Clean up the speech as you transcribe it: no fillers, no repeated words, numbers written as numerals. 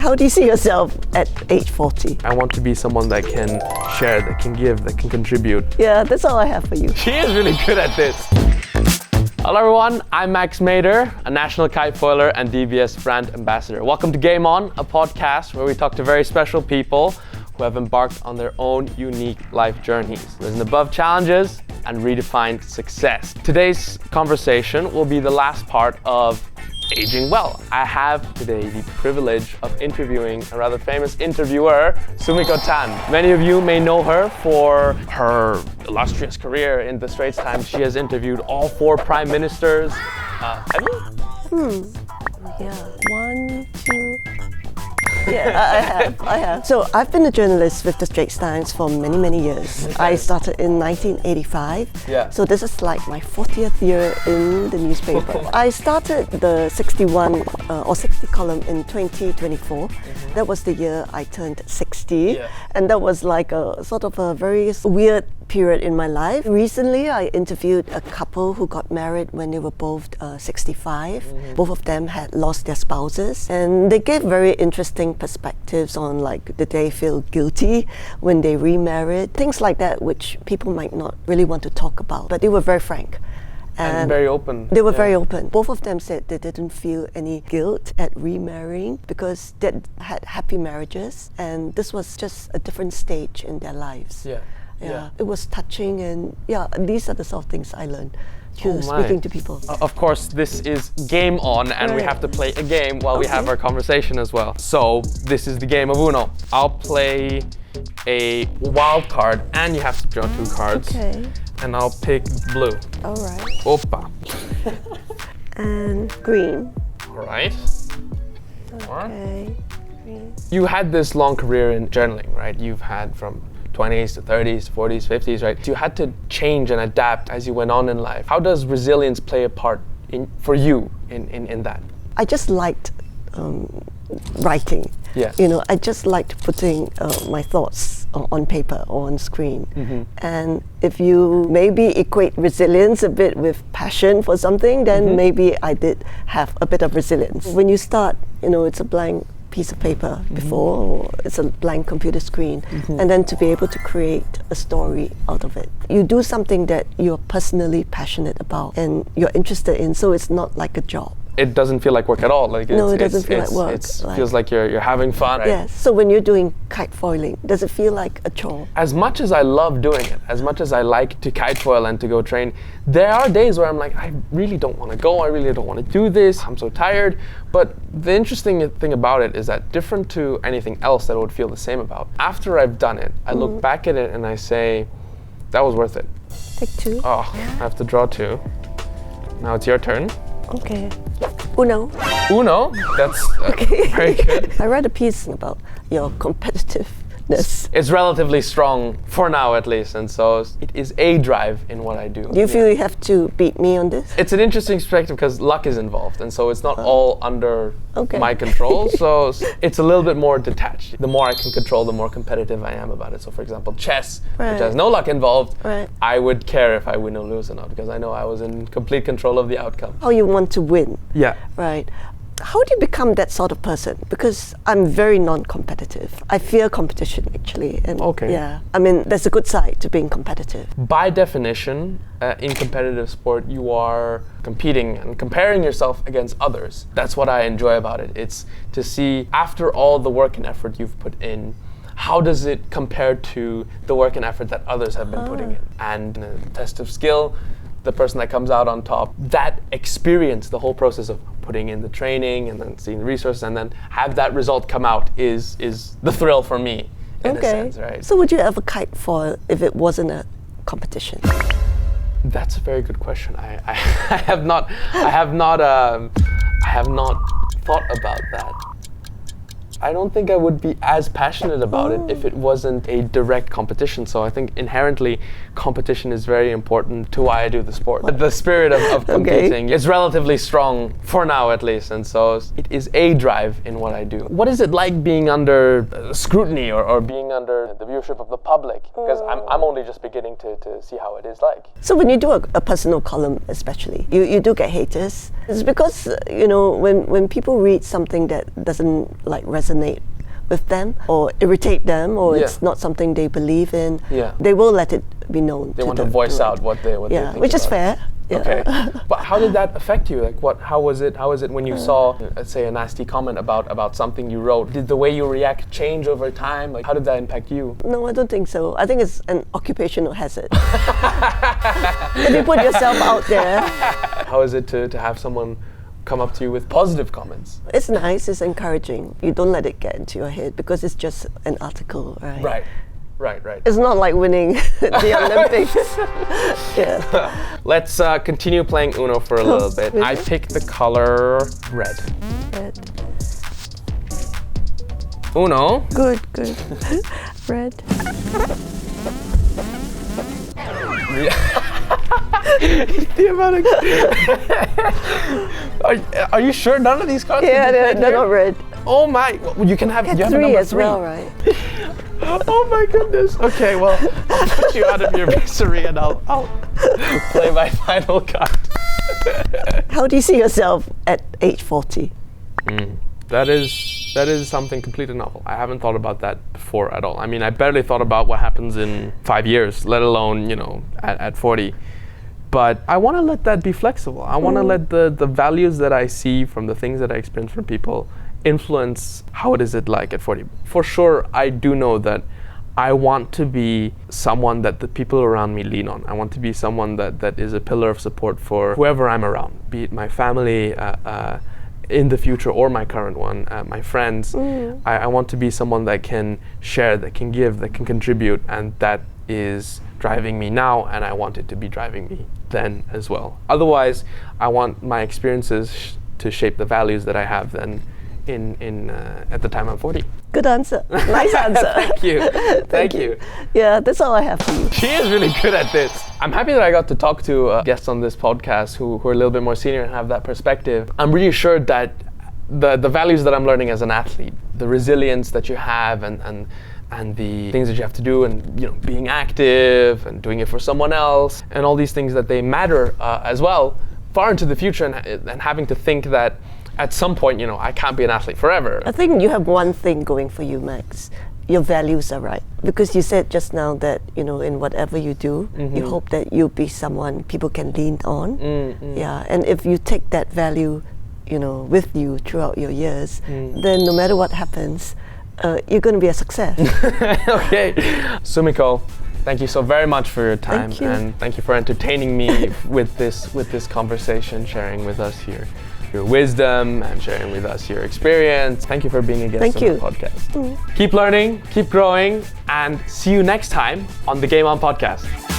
How do you see yourself at age 40? I want to be someone that can share, that can give, that can contribute. Yeah, that's all I have for you. She is really good at this. Hello everyone, I'm Max Maeder, a national kitefoiler and DBS brand ambassador. Welcome to Game On, a podcast where we talk to very special people who have embarked on their own unique life journeys, risen above challenges and redefined success. Today's conversation will be the last part of Aging Well. I have today the privilege of interviewing a rather famous interviewer, Sumiko Tan. Many of you may know her for her illustrious career in the Straits Times. She has interviewed all 4 prime ministers. Have you? Yeah, 1, 2... Yeah, I have. So I've been a journalist with the Straits Times for many years. Okay. I started in 1985. Yeah. So this is like my 40th year in the newspaper. I started the 61 or 60 column in 2024. That was the year I turned 60. Yeah. And that was like a sort of a very weird period in my life. Recently, I interviewed a couple who got married when they were both 65. Both of them had lost their spouses, and they gave very interesting perspectives on like did they feel guilty when they remarried, things like that, which people might not really want to talk about. But they were very frank. And very open. They were very open. Both of them said they didn't feel any guilt at remarrying because they had happy marriages, and this was just a different stage in their lives. Yeah, it was touching, and these are the sort of things I learned through speaking to people. Of course, this is Game On, and we have to play a game while we have our conversation as well. So this is the game of Uno. I'll play a wild card, and you have to draw 2 cards. Okay. And I'll pick blue. All right. Opa. And green. All right. Okay. Green. You had this long career in journaling, right? You've had from 20s to 30s, 40s, 50s, right? You had to change and adapt as you went on in life. How does resilience play a part for you in that? I just liked writing. Yeah. You know, I just liked putting my thoughts on paper or on screen. And if you maybe equate resilience a bit with passion for something, then maybe I did have a bit of resilience. When you start, you know, it's a blank piece of paper before, or it's a blank computer screen, and then to be able to create a story out of it. You do something that you're personally passionate about and you're interested in, so it's not like a job. It doesn't feel like work at all. Like No, it doesn't feel like work. It feels like you're having fun. Right? Yes. So when you're doing kite foiling, does it feel like a chore? As much as I love doing it, as much as I like to kite foil and to go train, there are days where I'm like, I really don't want to go. I really don't want to do this. I'm so tired. But the interesting thing about it is that different to anything else that I would feel the same about, after I've done it, I look back at it and I say, that was worth it. Take 2. Oh, I have to draw 2. Now it's your turn. Okay. Uno. Uno, that's very good. I read a piece about your competitiveness. It's relatively strong for now at least, and so it is a drive in what I do. Do you feel you have to beat me on this? It's an interesting perspective because luck is involved, and so it's not all under my control, so it's a little bit more detached. The more I can control, the more competitive I am about it. So for example, chess, which has no luck involved, I would care if I win or lose or not, because I know I was in complete control of the outcome. How you want to win. Yeah. Right. How do you become that sort of person? Because I'm very non-competitive. I fear competition, actually. And yeah, I mean, there's a good side to being competitive. By definition, in competitive sport, you are competing and comparing yourself against others. That's what I enjoy about it. It's to see, after all the work and effort you've put in, how does it compare to the work and effort that others have been putting in? And in a test of skill, the person that comes out on top, that experience, the whole process of putting in the training and then seeing the resources and then have that result come out is the thrill for me in a sense, right? So would you ever kite foil if it wasn't a competition? That's a very good question. I have not thought about that. I don't think I would be as passionate about it if it wasn't a direct competition. So I think inherently competition is very important to why I do the sport. The spirit of competing is relatively strong for now at least, and so it is a drive in what I do. What is it like being under scrutiny or being under the viewership of the public? Because I'm only just beginning to see how it is like. So when you do a personal column especially, you do get haters. It's because, you know, when people read something that doesn't like resonate resonate with them or irritate them, or it's not something they believe in, they will let it be known. They want to voice out what they think which is about. fair. Yeah. Okay, but how did that affect you? Like, how was it when you saw, let's say, a nasty comment about something you wrote? Did the way you react change over time? Like, how did that impact you? No, I don't think so. I think it's an occupational hazard. If you put yourself out there. How is it to have someone come up to you with positive comments? It's nice, it's encouraging. You don't let it get into your head because it's just an article, right? Right. It's not like winning the Olympics. Let's continue playing Uno for a little bit. Really? I picked the color red. Red. Uno. Good. Red. The amount of are you sure none of these cards? Yeah, they're not red. Oh my! Well, you can have. You have 3 a as 3. well, right? Oh my goodness. Okay, well, I'll put you out of your misery and I'll play my final card. How do you see yourself at age 40? That is something completely novel. I haven't thought about that before at all. I mean, I barely thought about what happens in 5 years, let alone, at 40. But I want to let that be flexible. I want to let the values that I see from the things that I experience from people influence how it is like at 40. For sure, I do know that I want to be someone that the people around me lean on. I want to be someone that is a pillar of support for whoever I'm around, be it my family in the future or my current one, my friends. I want to be someone that can share, that can give, that can contribute, and that is driving me now, and I want it to be driving me then as well. Otherwise, I want my experiences to shape the values that I have then at the time I'm 40. Good answer. Nice answer. Thank you. Thank you. Yeah, that's all I have for you. She is really good at this. I'm happy that I got to talk to guests on this podcast who are a little bit more senior and have that perspective. I'm really sure that the values that I'm learning as an athlete, the resilience that you have and the things that you have to do, and being active and doing it for someone else, and all these things that they matter as well far into the future, and having to think that at some point, I can't be an athlete forever. I think you have one thing going for you, Max. Your values are right. Because you said just now that, in whatever you do, you hope that you'll be someone people can lean on. Yeah, and if you take that value, with you throughout your years, then no matter what happens, you're going to be a success. Okay. Sumiko, thank you so very much for your time. Thank you. And thank you for entertaining me with this conversation, sharing with us your wisdom and sharing with us your experience. Thank you for being a guest on the podcast. Keep learning, keep growing, and see you next time on the Game On podcast.